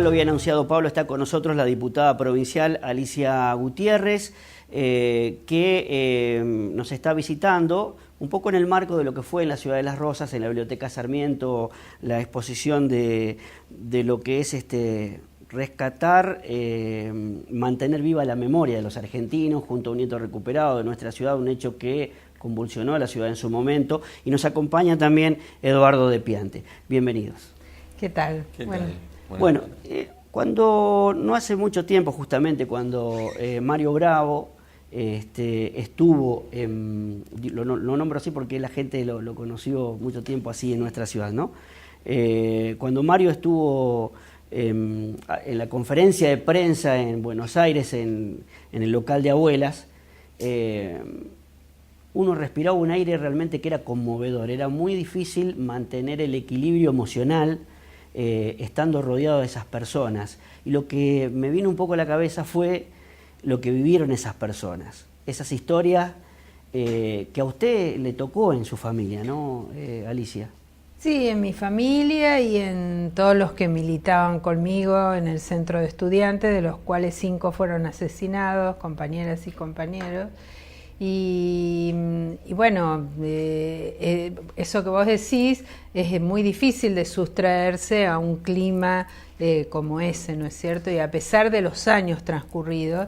Lo había anunciado Pablo, está con nosotros la diputada provincial Alicia Gutiérrez, que nos está visitando un poco en el marco de lo que fue en la Ciudad de las Rosas, en la Biblioteca Sarmiento, la exposición de lo que es rescatar, mantener viva la memoria de los argentinos junto a un nieto recuperado de nuestra ciudad, un hecho que convulsionó a la ciudad en su momento, y nos acompaña también Eduardo de Piante. Bienvenidos. ¿Qué tal? Bueno, cuando no hace mucho tiempo, justamente cuando Mario Bravo estuvo, lo nombro así porque la gente lo conoció mucho tiempo así en nuestra ciudad, ¿no? Cuando Mario estuvo en la conferencia de prensa en Buenos Aires, en el local de Abuelas, uno respiraba un aire realmente que era conmovedor. Era muy difícil mantener el equilibrio emocional estando rodeado de esas personas. Y lo que me vino un poco a la cabeza fue lo que vivieron esas personas, esas historias que a usted le tocó en su familia, ¿no, Alicia? Sí, en mi familia y en todos los que militaban conmigo en el centro de estudiantes, de los cuales 5 fueron asesinados, compañeras y compañeros. Y bueno, eso que vos decís es muy difícil de sustraerse a un clima como ese, ¿no es cierto? Y a pesar de los años transcurridos,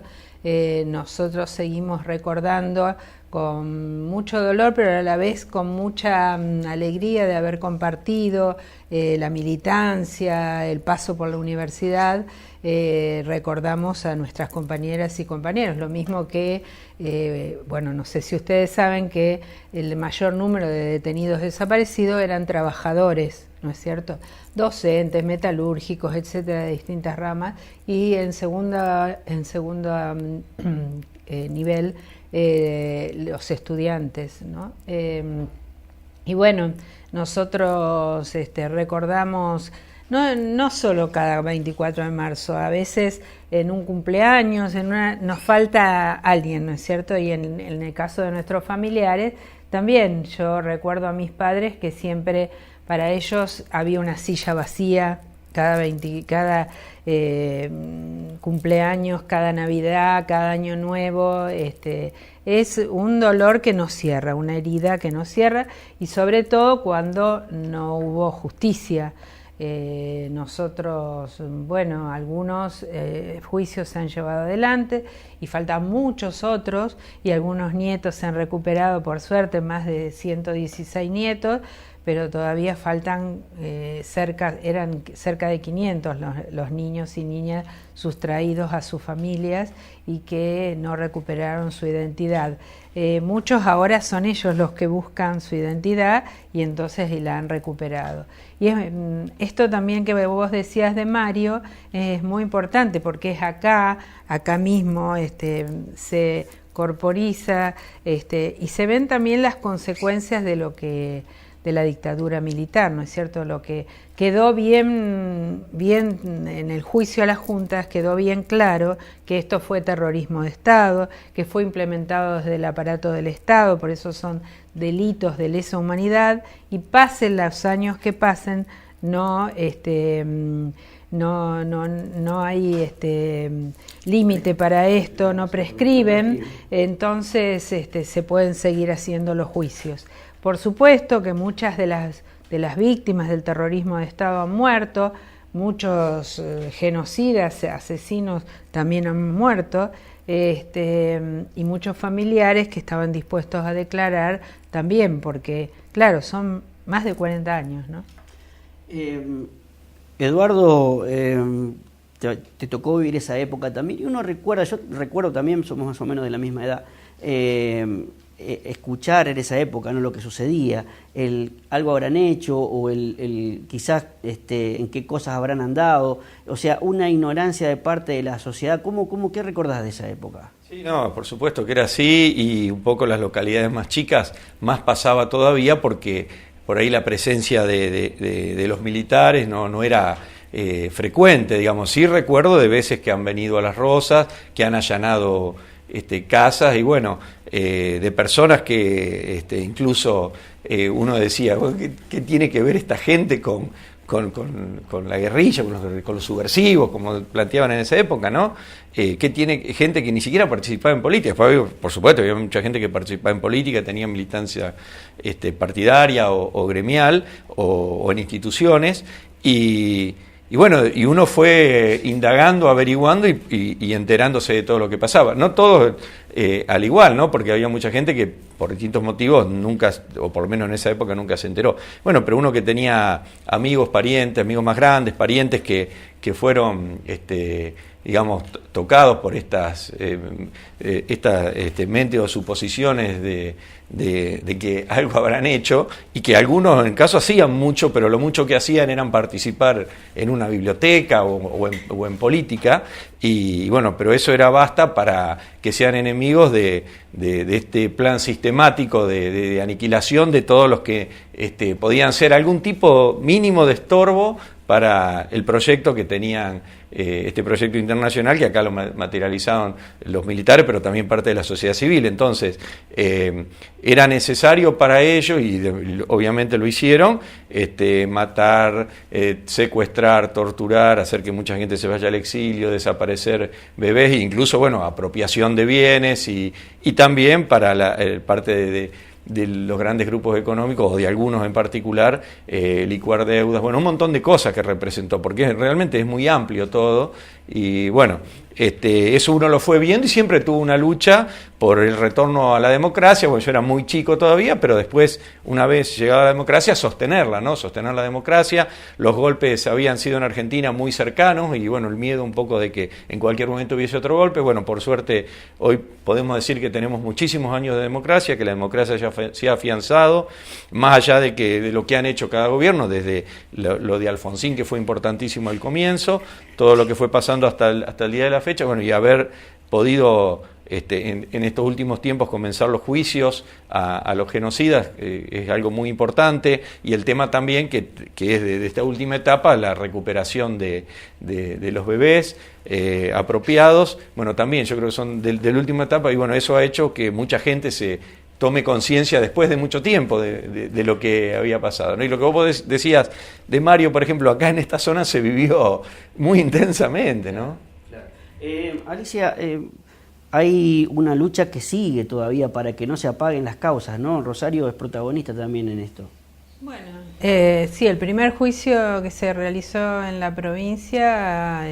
nosotros seguimos recordando con mucho dolor, pero a la vez con mucha alegría de haber compartido la militancia, el paso por la universidad. Recordamos a nuestras compañeras y compañeros, lo mismo que, bueno, no sé si ustedes saben que el mayor número de detenidos desaparecidos eran trabajadores, ¿no es cierto? Docentes, metalúrgicos, etcétera, de distintas ramas, y en segundo nivel los estudiantes, ¿no? Y bueno, nosotros recordamos no solo cada 24 de marzo, a veces en un cumpleaños, nos falta alguien, ¿no es cierto? Y en el caso de nuestros familiares, también yo recuerdo a mis padres que siempre para ellos había una silla vacía cada cumpleaños, cada Navidad, cada Año Nuevo. Es un dolor que nos cierra, una herida que nos cierra, y sobre todo cuando no hubo justicia. Nosotros, bueno, algunos juicios se han llevado adelante y faltan muchos otros, y algunos nietos se han recuperado, por suerte, más de 116 nietos, pero todavía faltan eran cerca de 500 los niños y niñas sustraídos a sus familias y que no recuperaron su identidad. Muchos ahora son ellos los que buscan su identidad y entonces la han recuperado. Y esto también que vos decías de Mario es muy importante, porque es acá mismo se corporiza y se ven también las consecuencias de la dictadura militar, ¿no es cierto? Lo que quedó bien en el juicio a las juntas, quedó bien claro que esto fue terrorismo de Estado, que fue implementado desde el aparato del Estado, por eso son delitos de lesa humanidad, y pasen los años que pasen, no hay límite para esto, no prescriben, entonces se pueden seguir haciendo los juicios. Por supuesto que muchas de las víctimas del terrorismo de Estado han muerto, muchos genocidas, asesinos también han muerto, y muchos familiares que estaban dispuestos a declarar también, porque, claro, son más de 40 años, ¿no? Eduardo, te tocó vivir esa época también, y uno recuerda, yo recuerdo también, somos más o menos de la misma edad, escuchar en esa época, ¿no?, lo que sucedía, algo habrán hecho, o quizás en qué cosas habrán andado, o sea, una ignorancia de parte de la sociedad. ¿Qué recordás de esa época? Sí, no, por supuesto que era así, y un poco las localidades más chicas más pasaba todavía, porque por ahí la presencia de los militares no era frecuente, digamos. Sí recuerdo de veces que han venido a Las Rosas, que han allanado casas, y bueno, de personas que incluso uno decía, ¿qué tiene que ver esta gente con con la guerrilla, con los subversivos, como planteaban en esa época, ¿no? Que tiene gente que ni siquiera participaba en política. Por supuesto, había mucha gente que participaba en política, tenía militancia partidaria o gremial o en instituciones, y bueno, y uno fue indagando, averiguando y enterándose de todo lo que pasaba. No todo al igual, ¿no? Porque había mucha gente que por distintos motivos nunca, o por lo menos en esa época nunca se enteró. Bueno, pero uno que tenía amigos, parientes, amigos más grandes, parientes que fueron, digamos, tocados por estas mentes o suposiciones de que algo habrán hecho, y que algunos en caso hacían mucho, pero lo mucho que hacían eran participar en una biblioteca o en política, y bueno, pero eso era basta para que sean enemigos de este plan sistemático de aniquilación de todos los que podían ser algún tipo mínimo de estorbo para el proyecto que tenían, este proyecto internacional, que acá lo materializaban los militares, pero también parte de la sociedad civil. Entonces, era necesario para ellos, y obviamente lo hicieron, matar, secuestrar, torturar, hacer que mucha gente se vaya al exilio, desaparecer bebés, e incluso, bueno, apropiación de bienes, y también para parte de los grandes grupos económicos, o de algunos en particular, licuar deudas, bueno, un montón de cosas que representó, porque realmente es muy amplio todo, y bueno, eso uno lo fue viendo, y siempre tuvo una lucha por el retorno a la democracia, porque yo era muy chico todavía, pero después, una vez llegada la democracia, sostenerla, ¿no? Sostener la democracia. Los golpes habían sido en Argentina muy cercanos, y bueno, el miedo un poco de que en cualquier momento hubiese otro golpe. Bueno, por suerte, hoy podemos decir que tenemos muchísimos años de democracia, que la democracia ya se ha afianzado, más allá de lo que han hecho cada gobierno, desde lo de Alfonsín, que fue importantísimo al comienzo, todo lo que fue pasando hasta el día de la fecha, bueno, y haber podido en estos últimos tiempos comenzar los juicios a los genocidas, es algo muy importante, y el tema también que es de esta última etapa, la recuperación de los bebés apropiados, bueno, también yo creo que son de la última etapa, y bueno, eso ha hecho que mucha gente se tome conciencia después de mucho tiempo de lo que había pasado, ¿no? Y lo que vos decías de Mario, por ejemplo, acá en esta zona se vivió muy intensamente, ¿no? Claro. Alicia, hay una lucha que sigue todavía para que no se apaguen las causas, ¿no? Rosario es protagonista también en esto. Bueno, sí, el primer juicio que se realizó en la provincia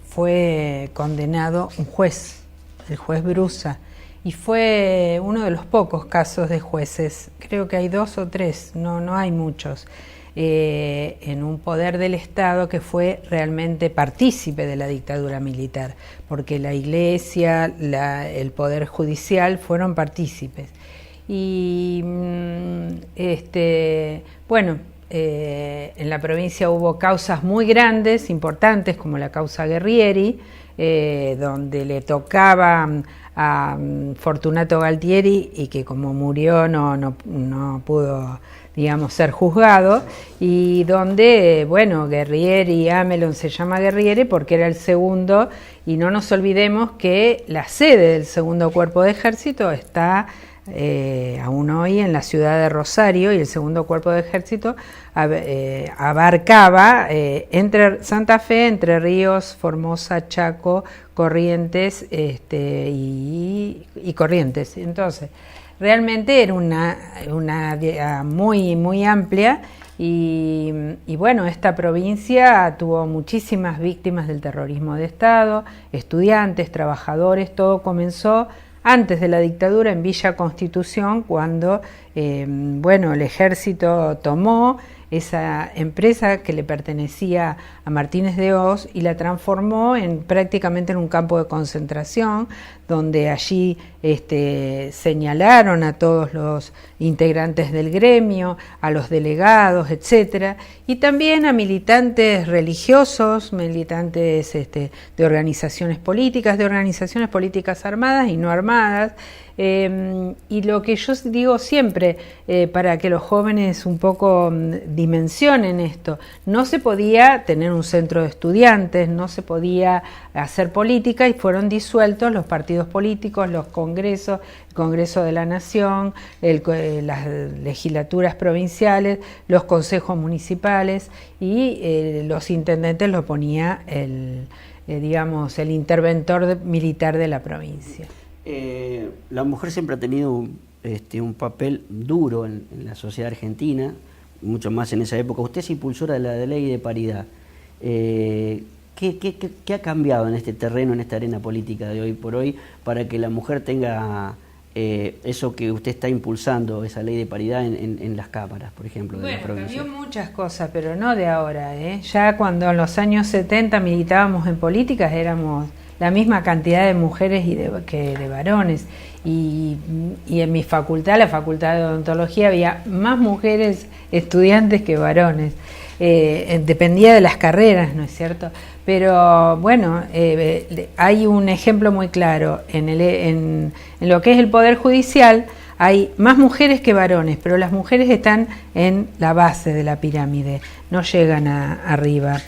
fue condenado un juez, el juez Brusa, y fue uno de los pocos casos de jueces, creo que hay 2 o 3, no hay muchos, en un poder del Estado que fue realmente partícipe de la dictadura militar, porque la Iglesia, el Poder Judicial fueron partícipes. Y bueno, en la provincia hubo causas muy grandes, importantes, como la causa Guerrieri, donde le tocaba a Fortunato Galtieri, y que como murió no pudo, digamos, ser juzgado, y donde, bueno, Guerrieri, Amelon se llama Guerrieri porque era el segundo, y no nos olvidemos que la sede del segundo cuerpo de ejército está aún hoy en la ciudad de Rosario, y el segundo cuerpo de ejército abarcaba entre Santa Fe, Entre Ríos, Formosa, Chaco, Corrientes y Corrientes. Entonces, realmente era una área muy amplia, y bueno, esta provincia tuvo muchísimas víctimas del terrorismo de Estado, estudiantes, trabajadores, todo comenzó antes de la dictadura en Villa Constitución, cuando bueno, el ejército tomó esa empresa que le pertenecía a Martínez de Hoz y la transformó prácticamente en un campo de concentración, donde allí señalaron a todos los integrantes del gremio, a los delegados, etcétera, y también a militantes religiosos, militantes de organizaciones políticas armadas y no armadas, Y lo que yo digo siempre, para que los jóvenes un poco dimensionen esto, no se podía tener un centro de estudiantes, no se podía hacer política y fueron disueltos los partidos políticos, los congresos, el Congreso de la Nación, las legislaturas provinciales, los consejos municipales y los intendentes lo ponía el interventor militar de la provincia. La mujer siempre ha tenido un papel duro en la sociedad argentina, mucho más en esa época. Usted es impulsora de la ley de paridad. ¿Qué ha cambiado en este terreno, en esta arena política de hoy por hoy, para que la mujer tenga eso que usted está impulsando, esa ley de paridad en las cámaras, por ejemplo, de la provincia? Cambió muchas cosas, pero no de ahora. Ya cuando en los años 70 militábamos en políticas, éramos la misma cantidad de mujeres que de varones. Y en mi facultad, la Facultad de Odontología, había más mujeres estudiantes que varones. Dependía de las carreras, ¿no es cierto? Pero bueno, hay un ejemplo muy claro. En lo que es el Poder Judicial hay más mujeres que varones, pero las mujeres están en la base de la pirámide, no llegan arriba.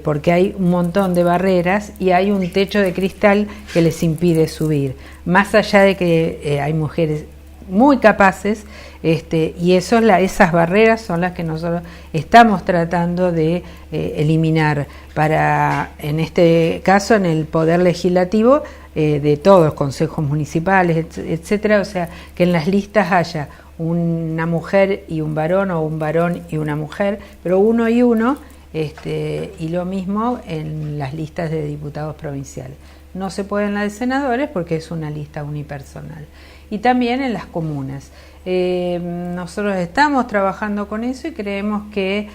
Porque hay un montón de barreras y hay un techo de cristal que les impide subir. Más allá de que hay mujeres muy capaces, y esas barreras son las que nosotros estamos tratando de eliminar para, en este caso, en el Poder Legislativo, de todos los consejos municipales, etcétera, o sea, que en las listas haya una mujer y un varón, o un varón y una mujer, pero uno y uno. Y lo mismo en las listas de diputados provinciales. No se puede en la de senadores porque es una lista unipersonal. Y también en las comunas. Nosotros estamos trabajando con eso y creemos que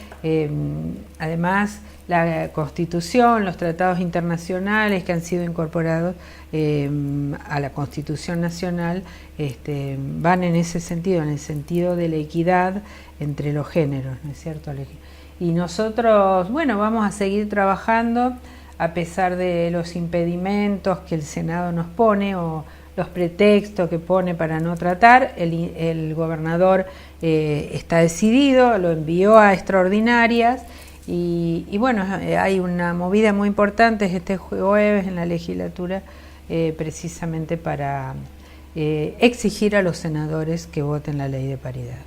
además la Constitución, los tratados internacionales que han sido incorporados a la Constitución Nacional van en ese sentido, en el sentido de la equidad entre los géneros, ¿no es cierto? Y nosotros, vamos a seguir trabajando a pesar de los impedimentos que el Senado nos pone o los pretextos que pone para no tratar. El gobernador está decidido, lo envió a extraordinarias y hay una movida muy importante este jueves en la legislatura precisamente para exigir a los senadores que voten la ley de paridad.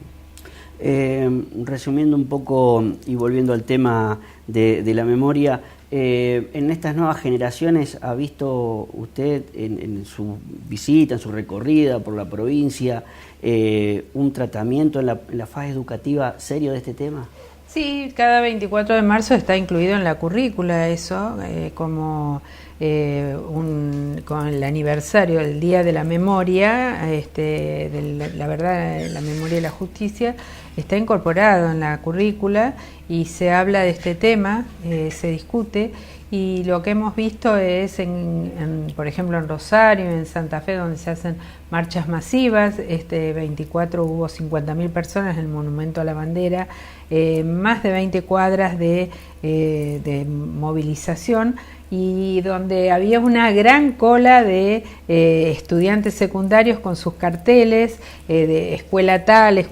Resumiendo un poco y volviendo al tema de la memoria, en estas nuevas generaciones, ¿ha visto usted en su visita, en su recorrida por la provincia, un tratamiento en la fase educativa serio de este tema? Sí, cada 24 de marzo está incluido en la currícula eso, con el aniversario del Día de la Memoria, la verdad, la memoria y la justicia, está incorporado en la currícula y se habla de este tema, se discute, y lo que hemos visto es, por ejemplo, en Rosario, en Santa Fe, donde se hacen marchas masivas. 24 hubo 50.000 personas en el Monumento a la Bandera, más de 20 cuadras de movilización, y donde había una gran cola de estudiantes secundarios con sus carteles de escuela tal,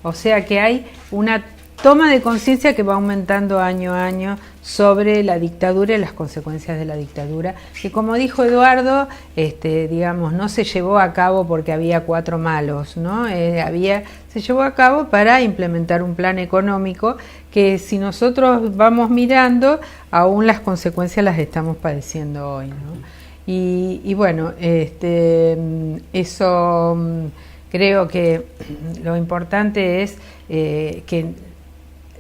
o sea que hay una toma de conciencia que va aumentando año a año sobre la dictadura y las consecuencias de la dictadura, que, como dijo Eduardo, no se llevó a cabo porque había 4 malos, ¿no? Se llevó a cabo para implementar un plan económico que, si nosotros vamos mirando, aún las consecuencias las estamos padeciendo hoy, ¿no? Eso creo que lo importante es que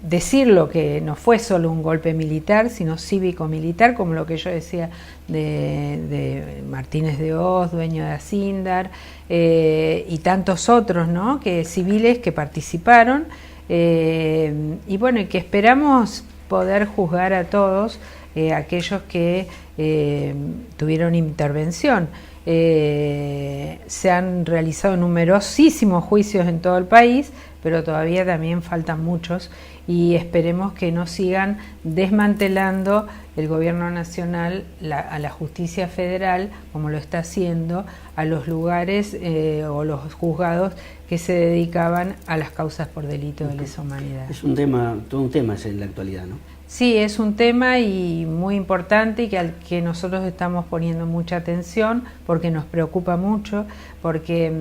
decirlo, que no fue solo un golpe militar, sino cívico-militar, como lo que yo decía de Martínez de Hoz, dueño de Acindar, y tantos otros, ¿no?, civiles que participaron, y que esperamos poder juzgar a todos aquellos que tuvieron intervención. Se han realizado numerosísimos juicios en todo el país, pero todavía también faltan muchos, y esperemos que no sigan desmantelando el gobierno nacional a la justicia federal, como lo está haciendo, a los lugares o los juzgados que se dedicaban a las causas por delito de lesa humanidad. Es un tema, todo un tema es en la actualidad, ¿no? Sí, es un tema y muy importante y que al que nosotros estamos poniendo mucha atención porque nos preocupa mucho, porque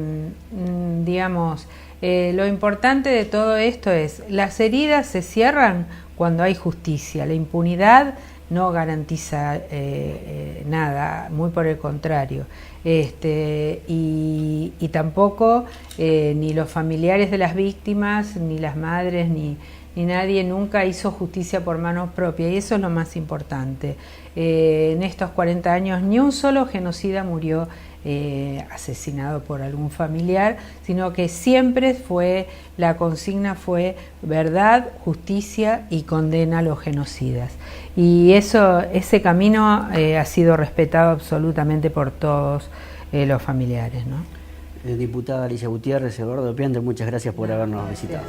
digamos, lo importante de todo esto es, las heridas se cierran cuando hay justicia, la impunidad no garantiza nada, muy por el contrario. Y tampoco ni los familiares de las víctimas, ni las madres, ni nadie nunca hizo justicia por manos propias, y eso es lo más importante. En estos 40 años ni un solo genocida murió asesinado por algún familiar, sino que siempre la consigna fue verdad, justicia y condena a los genocidas. Y ese camino ha sido respetado absolutamente por todos los familiares, ¿no? Diputada Alicia Gutiérrez, Eduardo Piander, muchas gracias por habernos visitado.